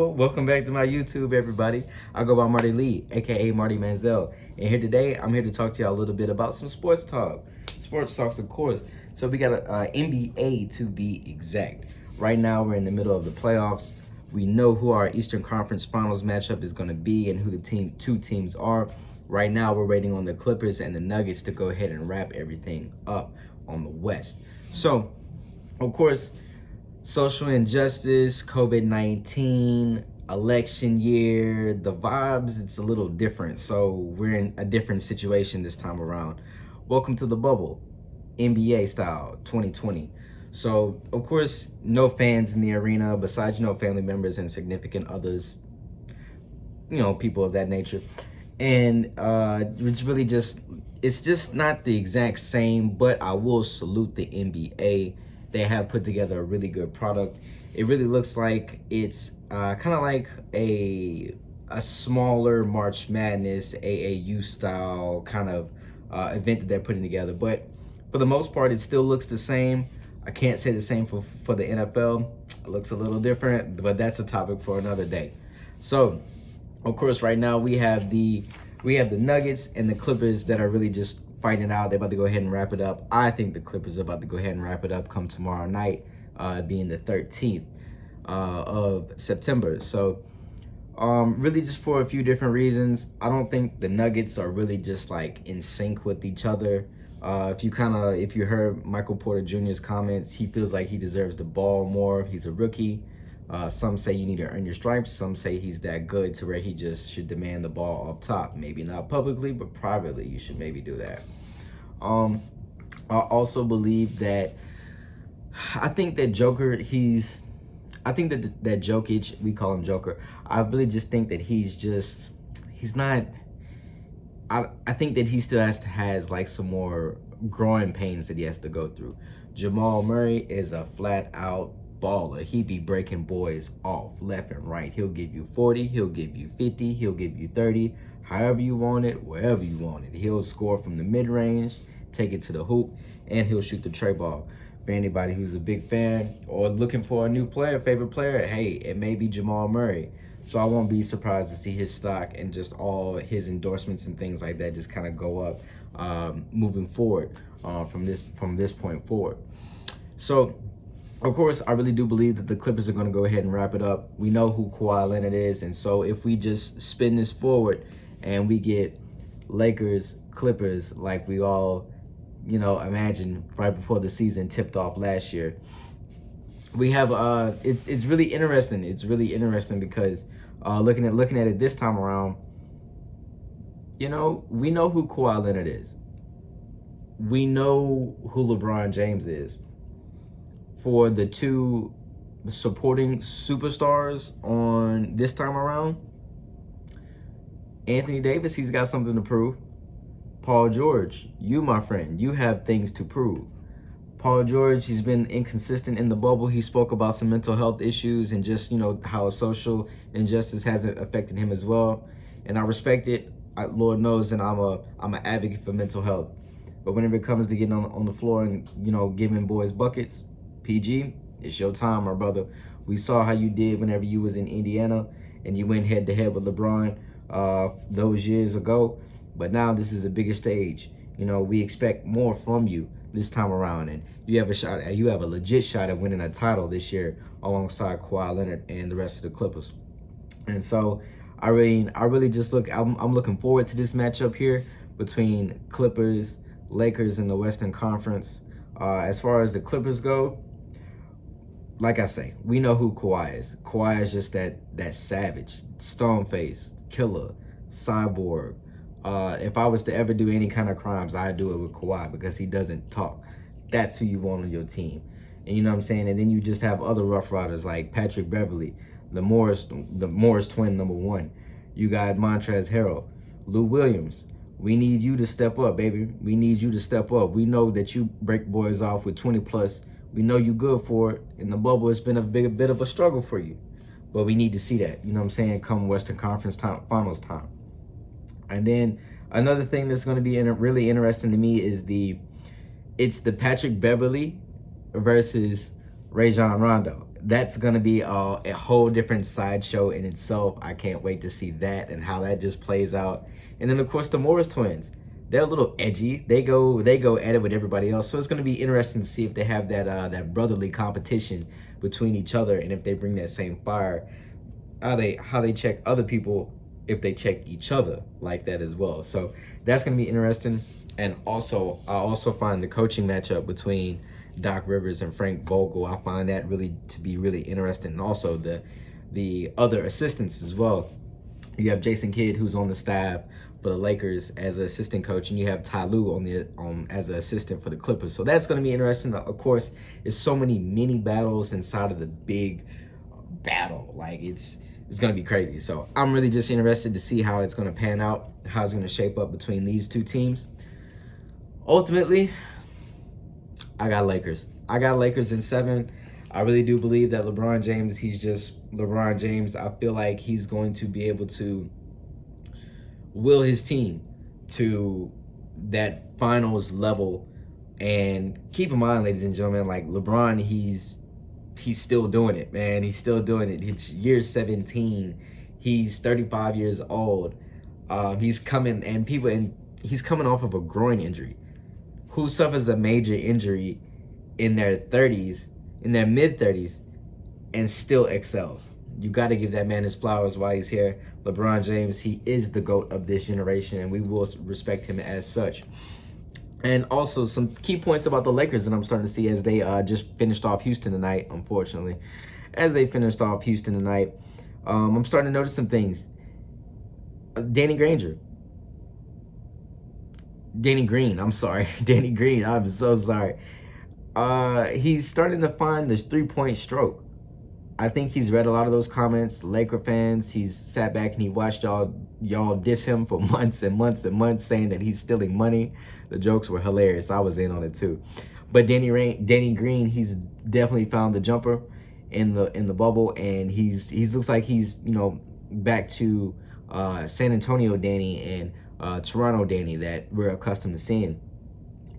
Welcome back to my YouTube, everybody. I go by Mardy Lee, aka Marty Manziel, and here today I'm here to talk to y'all a little bit about some sports talk. Sports talks, of course. So we got a NBA to be exact. Right now we're in the middle of the playoffs. We know who our Eastern Conference Finals matchup is going to be and who the two teams are. Right now we're waiting on the Clippers and the Nuggets to go ahead and wrap everything up on the West. So, of course, social injustice, COVID-19, election year, the vibes, it's a little different. So we're in a different situation this time around. Welcome to the bubble, NBA style 2020. So, of course, no fans in the arena besides, family members and significant others, people of that nature. And it's just not the exact same, but I will salute the NBA. They have put together a really good product. It really looks like it's kind of like a smaller March Madness AAU style kind of event that they're putting together. But for the most part, it still looks the same. I can't say the same for the NFL. It looks a little different, but that's a topic for another day. So, of course, right now we have the Nuggets and the Clippers that are really just fighting it out. They're about to go ahead and wrap it up. I think the Clippers are about to go ahead and wrap it up come tomorrow night, being the 13th of September. So, really just for a few different reasons. I don't think the Nuggets are really just like in sync with each other. If you heard Michael Porter Jr.'s comments, he feels like he deserves the ball more. He's a rookie. Some say you need to earn your stripes. Some say he's that good to where he just should demand the ball up top. Maybe not publicly, but privately, you should maybe do that. I also believe that I think that Jokic, we call him Joker. I really just think that he's not. I think that he still has like some more growing pains that he has to go through. Jamal Murray is a flat out baller. He be breaking boys off left and right. He'll give you 40, he'll give you 50, he'll give you 30, however you want it, wherever you want it. He'll score from the mid-range, take it to the hoop, and he'll shoot the tray ball. For anybody who's a big fan or looking for a new player, favorite player, hey, it may be Jamal Murray. So I won't be surprised to see his stock and just all his endorsements and things like that just kind of go up moving forward from this point forward. So, of course, I really do believe that the Clippers are going to go ahead and wrap it up. We know who Kawhi Leonard is, and so if we just spin this forward and we get Lakers, Clippers, like we all, imagined right before the season tipped off last year, we have it's really interesting. It's really interesting because looking at it this time around, we know who Kawhi Leonard is. We know who LeBron James is. For the two supporting superstars on this time around, Anthony Davis, he's got something to prove. Paul George, you, my friend, you have things to prove. Paul George, he's been inconsistent in the bubble. He spoke about some mental health issues and just, how social injustice has affected him as well. And I respect it. Lord knows, and I'm an advocate for mental health. But whenever it comes to getting on the floor and, giving boys buckets, PG, it's your time, my brother. We saw how you did whenever you was in Indiana and you went head to head with LeBron those years ago. But now this is a bigger stage. We expect more from you this time around, and you have a legit shot at winning a title this year alongside Kawhi Leonard and the rest of the Clippers. And so I really just I'm looking forward to this matchup here between Clippers, Lakers in the Western Conference. As far as the Clippers go, like I say, we know who Kawhi is. Kawhi is just that savage, stone-faced, killer, cyborg. If I was to ever do any kind of crimes, I'd do it with Kawhi because he doesn't talk. That's who you want on your team. And you know what I'm saying? And then you just have other Rough Riders like Patrick Beverly, the Morris twin, number one. You got Montrezl Harrell, Lou Williams. We need you to step up, baby. We need you to step up. We know that you break boys off with 20 plus. We know you good for it. In the bubble, it's been a bit of a struggle for you. But we need to see that, you know what I'm saying, come Western Conference Finals time. And then another thing that's going to be really interesting to me is it's the Patrick Beverly versus Rajon Rondo. that's gonna be a whole different sideshow in itself. I can't wait to see that and how that just plays out. And then of course the Morris twins, they're a little edgy. They go at it with everybody else. So it's gonna be interesting to see if they have that brotherly competition between each other, and if they bring that same fire, how they check other people, if they check each other like that as well. So that's gonna be interesting. And also, I also find the coaching matchup between Doc Rivers and Frank Vogel, I find that really to be really interesting. And also the other assistants as well. You have Jason Kidd, who's on the staff for the Lakers as an assistant coach, and you have Ty Lue as an assistant for the Clippers. So that's going to be interesting. Of course, there's so many mini battles inside of the big battle. Like it's going to be crazy. So I'm really just interested to see how it's going to pan out, how it's going to shape up between these two teams. Ultimately, I got Lakers. I got Lakers in 7. I really do believe that LeBron James, he's just LeBron James. I feel like he's going to be able to will his team to that finals level. And keep in mind, ladies and gentlemen, like LeBron, he's still doing it, man. He's still doing it. It's year 17. He's 35 years old. He's coming off of a groin injury. Who suffers a major injury in their 30s, in their mid-30s, and still excels? You got to give that man his flowers while he's here. LeBron James, he is the GOAT of this generation, and we will respect him as such. And also some key points about the Lakers that I'm starting to see as they just finished off Houston tonight, unfortunately. As they finished off Houston tonight, I'm starting to notice some things. Danny Green, I'm sorry. Danny Green, I'm so sorry. He's starting to find this 3-point stroke. I think he's read a lot of those comments, Laker fans. He's sat back and he watched y'all diss him for months and months and months, saying that he's stealing money. The jokes were hilarious. I was in on it too. But Danny Green, he's definitely found the jumper in the bubble, and he looks like he's back to San Antonio Danny and Toronto Danny that we're accustomed to seeing.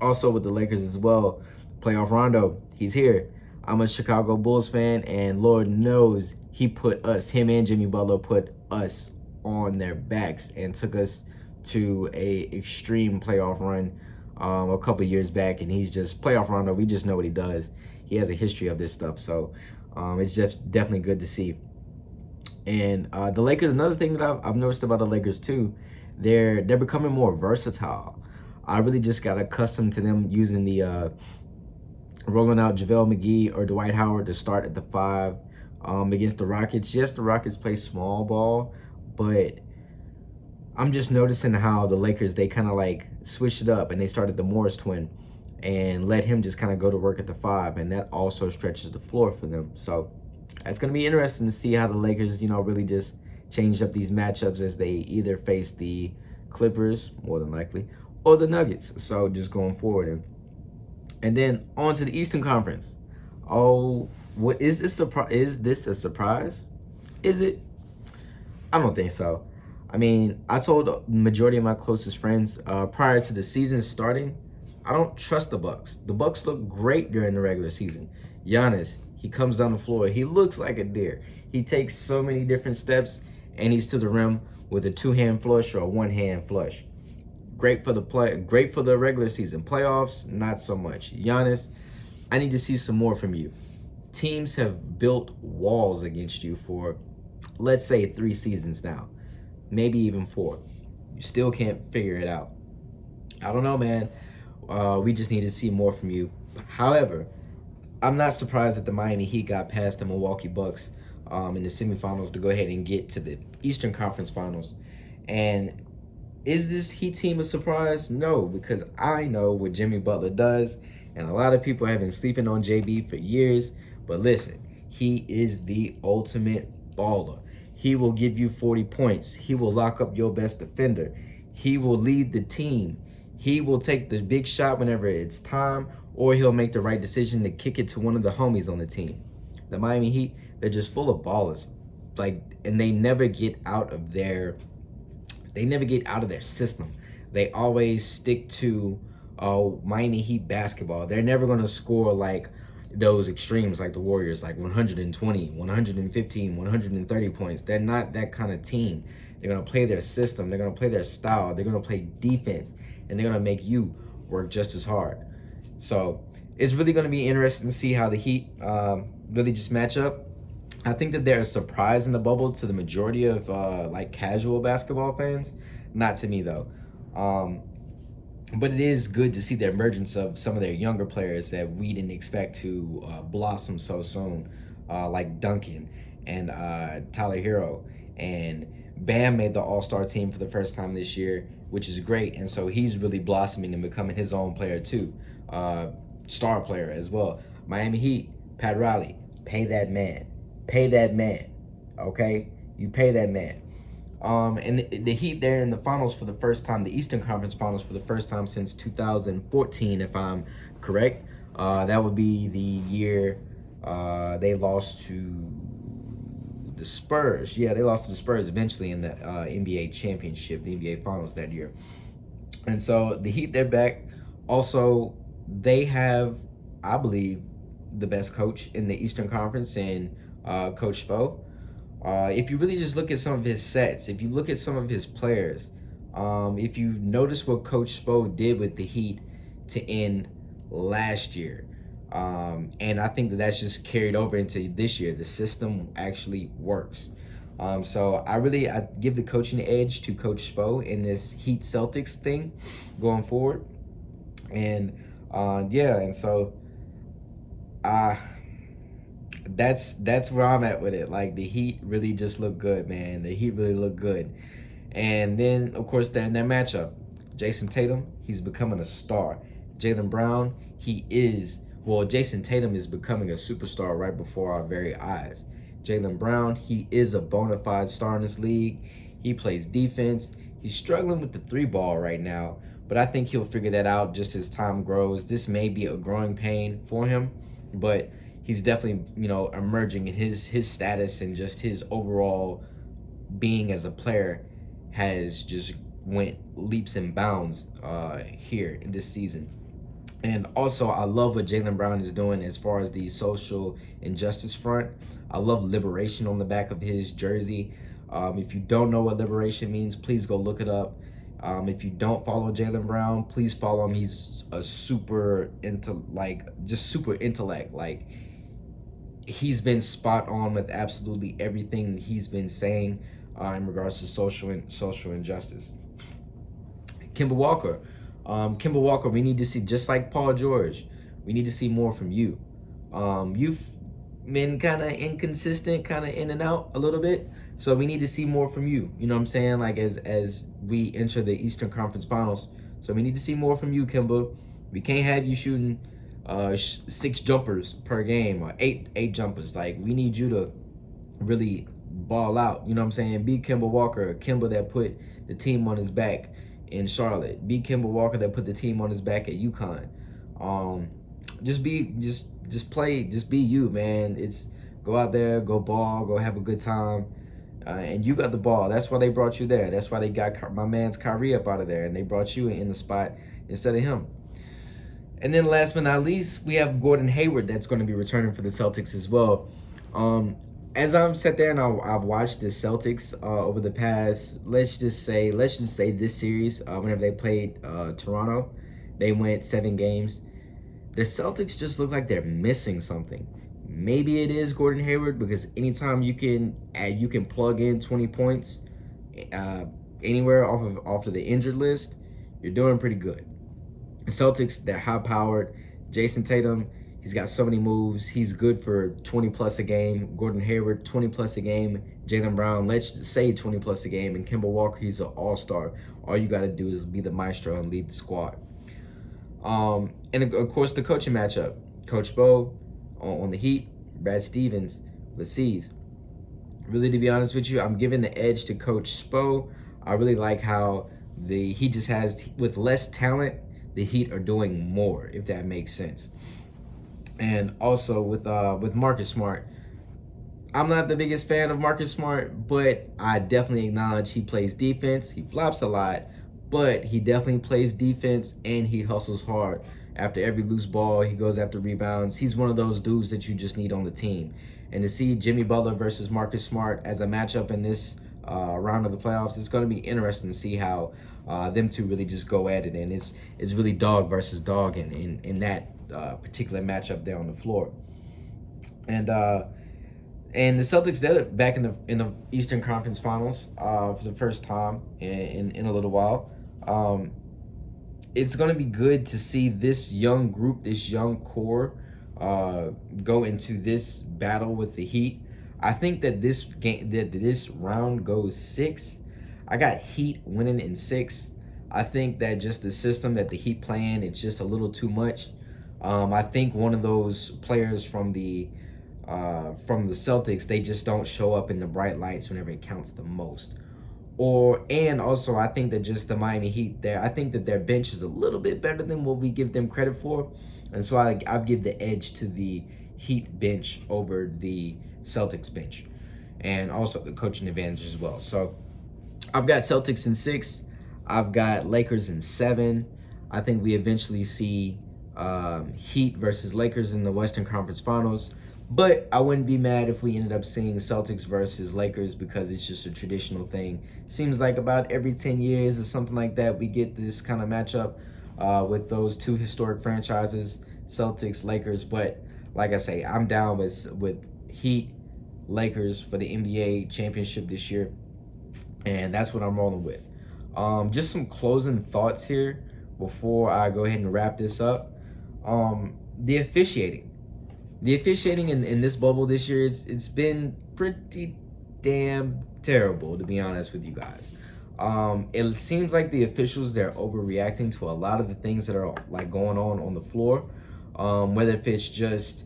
Also with the Lakers as well, playoff Rondo, he's here. I'm a Chicago Bulls fan, and Lord knows him and Jimmy Butler put us on their backs and took us to a extreme playoff run a couple years back. And he's just playoff Rondo. We just know what he does. He has a history of this stuff, so it's just definitely good to see. And the Lakers, another thing that I've noticed about the Lakers too, they're becoming more versatile. I really just got accustomed to them using the rolling out JaVale McGee or Dwight Howard to start at the 5 against the Rockets. Yes, the Rockets play small ball, but I'm just noticing how the Lakers, they kind of like switched it up and they started the Morris twin and let him just kind of go to work at the 5, and that also stretches the floor for them. So it's going to be interesting to see how the Lakers, really just change up these matchups as they either face the Clippers, more than likely, or the Nuggets. So just going forward. And then on to the Eastern Conference. Oh, what is this surprise? Is this a surprise? Is it? I don't think so. I mean, I told the majority of my closest friends prior to the season starting, I don't trust the Bucks. The Bucks look great during the regular season. Giannis, he comes down the floor. He looks like a deer. He takes so many different steps, and he's to the rim with a 2-hand flush or a 1-hand flush. Great for the regular season. Playoffs, not so much. Giannis, I need to see some more from you. Teams have built walls against you for, let's say, 3 seasons now. Maybe even 4. You still can't figure it out. I don't know, man. We just need to see more from you. However, I'm not surprised that the Miami Heat got past the Milwaukee Bucks in the semifinals to go ahead and get to the Eastern Conference Finals. And is this Heat team a surprise? No, because I know what Jimmy Butler does, and a lot of people have been sleeping on JB for years. But listen, he is the ultimate baller. He will give you 40 points. He will lock up your best defender. He will lead the team. He will take the big shot whenever it's time, or he'll make the right decision to kick it to one of the homies on the team. The Miami Heat, they're just full of ballers. And they never get out of their system. They always stick to Miami Heat basketball. They're never going to score like those extremes like the Warriors, like 120, 115, 130 points. They're not that kind of team. They're going to play their system. They're going to play their style. They're going to play defense. And they're going to make you work just as hard. So it's really going to be interesting to see how the Heat really just match up. I think that they're a surprise in the bubble to the majority of like casual basketball fans. Not to me, though. But it is good to see the emergence of some of their younger players that we didn't expect to blossom so soon, like Duncan and Tyler Hero. And Bam made the All-Star team for the first time this year, which is great. And so he's really blossoming and becoming his own player too. Star player as well. Miami Heat, Pat Riley, pay that man. Pay that man. Okay? You pay that man. And the Heat, they're in the finals for the first time, the Eastern Conference Finals for the first time since 2014, if I'm correct. That would be the year they lost to the Spurs. Yeah, they lost to the Spurs eventually in the NBA championship, the NBA Finals that year. And so the Heat, they're back. Also, they have, I believe, the best coach in the Eastern Conference in Coach Spo. If you really just look at some of his sets, if you look at some of his players, if you notice what Coach Spo did with the Heat to end last year, and I think that that's just carried over into this year. The system actually works. So I give the coaching edge to Coach Spo in this Heat Celtics thing going forward. And and so that's where I'm at with it. Like, the Heat really just look good, man. The Heat really look good. And then, of course, they're in their matchup. Jason Tatum, he's becoming a star. Jaylen Brown, Jason Tatum is becoming a superstar right before our very eyes. Jaylen Brown, he is a bona fide star in this league. He plays defense. He's struggling with the three ball right now, but I think he'll figure that out just as time grows. This may be a growing pain for him, but he's definitely, emerging in his status, and just his overall being as a player has just went leaps and bounds here in this season. And also, I love what Jaylen Brown is doing as far as the social injustice front. I love liberation on the back of his jersey. If you don't know what liberation means, please go look it up. If you don't follow Jaylen Brown, please follow him. He's a super intellect. Like, he's been spot on with absolutely everything he's been saying in regards to social injustice. Kemba Walker, we need to see, just like Paul George, we need to see more from you. You've been kind of inconsistent, kind of in and out a little bit, so we need to see more from you. You know what I'm saying? Like, as we enter the Eastern Conference Finals, so we need to see more from you, Kemba. We can't have you shooting 6 jumpers per game, or eight jumpers. Like, we need you to really ball out. You know what I'm saying? Be Kemba Walker, Kemba that put the team on his back in Charlotte. Be Kemba Walker that put the team on his back at UConn. Just be you, man. It's go out there, go ball, go have a good time. And you got the ball. That's why they brought you there. That's why they got my man's Kyrie up out of there, and they brought you in the spot instead of him. And then last but not least, we have Gordon Hayward that's going to be returning for the Celtics as well. As I've sat there and I've watched the Celtics over the past, let's just say this series, whenever they played Toronto, they went 7 games. The Celtics just look like they're missing something. Maybe it is Gordon Hayward, because anytime you can plug in 20 points anywhere off of the injured list, you're doing pretty good. The Celtics, they're high-powered. Jason Tatum, he's got so many moves. He's good for 20-plus a game. Gordon Hayward, 20-plus a game. Jaylen Brown, let's say 20-plus a game. And Kemba Walker, he's an all-star. All you got to do is be the maestro and lead the squad. And, of course, the coaching matchup. Coach Spo on the Heat, Brad Stevens, let's see. Really, to be honest with you, I'm giving the edge to Coach Spo. I really like how the Heat just has, with less talent, the Heat are doing more, if that makes sense. And also with Marcus Smart, I'm not the biggest fan of Marcus Smart, but I definitely acknowledge he plays defense. He flops a lot, but he definitely plays defense, and he hustles hard after every loose ball. He goes after rebounds. He's one of those dudes that you just need on the team. And to see Jimmy Butler versus Marcus Smart as a matchup in this round of the playoffs, it's going to be interesting to see how them two really just go at it. And it's really dog versus dog in that particular matchup there on the floor. And the Celtics, they're back in the Eastern Conference Finals for the first time in a little while. It's going to be good to see this young group, this young core, go into this battle with the Heat. I think that this round goes 6. I got Heat winning in 6. I think that just the system that the Heat playing, it's just a little too much. I think one of those players from the Celtics, they just don't show up in the bright lights whenever it counts the most. And also I think that just the Miami Heat there, I think that their bench is a little bit better than what we give them credit for. And so I'll give the edge to the Heat bench over the Celtics bench. And also the coaching advantage as well. So I've got Celtics in 6. I've got Lakers in 7. I think we eventually see Heat versus Lakers in the Western Conference Finals. But I wouldn't be mad if we ended up seeing Celtics versus Lakers, because it's just a traditional thing. Seems like about every 10 years or something like that, we get this kind of matchup with those two historic franchises, Celtics, Lakers. But like I say, I'm down with Heat, Lakers for the NBA championship this year. And that's what I'm rolling with. Just some closing thoughts here before I go ahead and wrap this up. The officiating. The officiating in this bubble this year, it's been pretty damn terrible, to be honest with you guys. It seems like the officials, they're overreacting to a lot of the things that are like going on the floor. Whether if it's just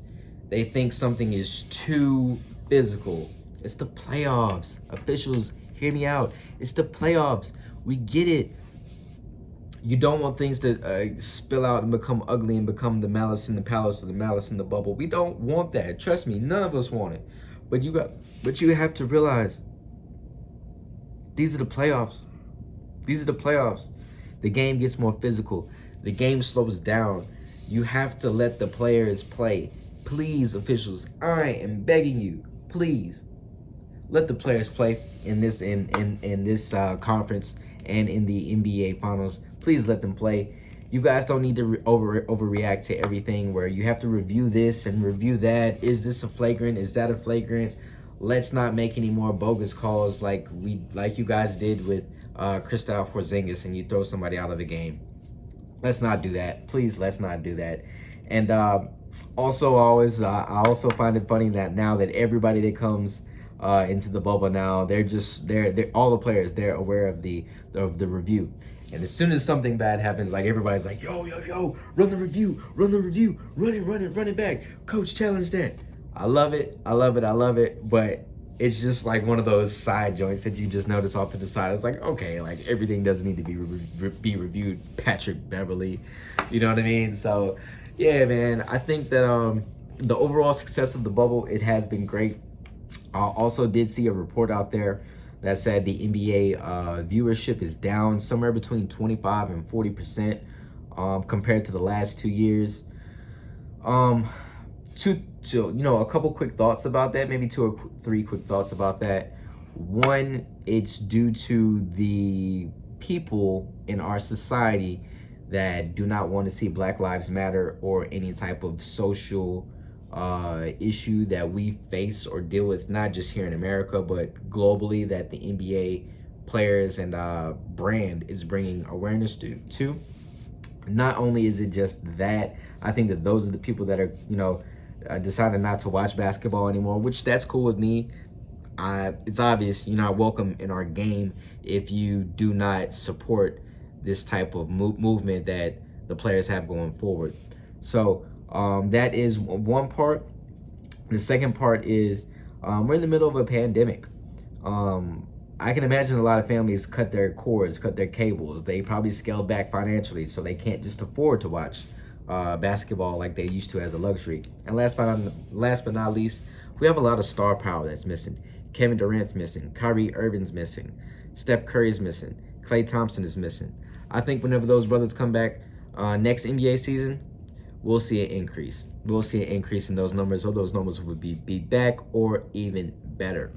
they think something is too physical. It's the playoffs. Officials, hear me out. It's the playoffs. We get it. You don't want things to spill out and become ugly and become the malice in the palace or the malice in the bubble. We don't want that. Trust me, none of us want it. But you have to realize these are the playoffs. These are the playoffs. The game gets more physical. The game slows down. You have to let the players play. Please, officials, I am begging you, please let the players play in this conference and in the NBA Finals. Please let them play. You guys don't need to overreact to everything where you have to review this and review that. Is this a flagrant? Is that a flagrant? Let's not make any more bogus calls like you guys did with Kristaps Porzingis, and you throw somebody out of the game. Let's not do that. Please, let's not do that. And also, I also find it funny that now that everybody that comes into the bubble now, they're all the players, they're aware of the review. And as soon as something bad happens, like everybody's like, yo, run the review, run it back. Coach, challenge that. I love it. But it's just like one of those side joints that you just notice off to the side. It's like, okay, like everything doesn't need to be reviewed. Patrick Beverly, you know what I mean? So yeah, man, I think that the overall success of the bubble, it has been great. I also did see a report out there that said the NBA viewership is down somewhere between 25 and 40% compared to the last 2 years. A couple quick thoughts about that, maybe 2 or 3 quick thoughts about that. One, it's due to the people in our society that do not want to see Black Lives Matter or any type of social issue that we face or deal with, not just here in America, but globally, that the NBA players and brand is bringing awareness to. Not only is it just that, I think that those are the people that are, decided not to watch basketball anymore, which that's cool with me. It's obvious you're not welcome in our game if you do not support this type of movement that the players have going forward. So that is one part. The second part is we're in the middle of a pandemic. I can imagine a lot of families cut their cords, cut their cables. They probably scaled back financially, so they can't just afford to watch basketball like they used to as a luxury. And last but not least, we have a lot of star power that's missing. Kevin Durant's missing. Kyrie Irving's missing. Steph Curry's missing. Klay Thompson is missing. I think whenever those brothers come back next NBA season, we'll see an increase. We'll see an increase in those numbers, or those numbers would be back or even better.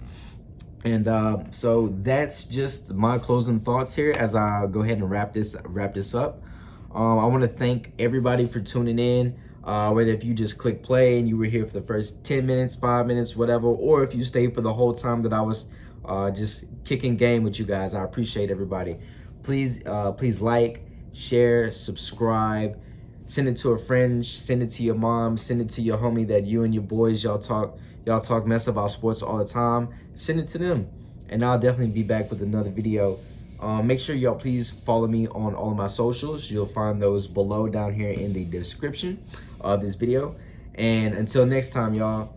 And so that's just my closing thoughts here as I go ahead and wrap this up. I want to thank everybody for tuning in. Whether if you just click play and you were here for the first 10 minutes, 5 minutes, whatever, or if you stayed for the whole time that I was just kicking game with you guys, I appreciate everybody. Please like, share, subscribe, send it to a friend, send it to your mom, send it to your homie that you and your boys, y'all talk mess about sports all the time. Send it to them, and I'll definitely be back with another video. Make sure y'all please follow me on all of my socials. You'll find those below down here in the description of this video. And until next time, y'all.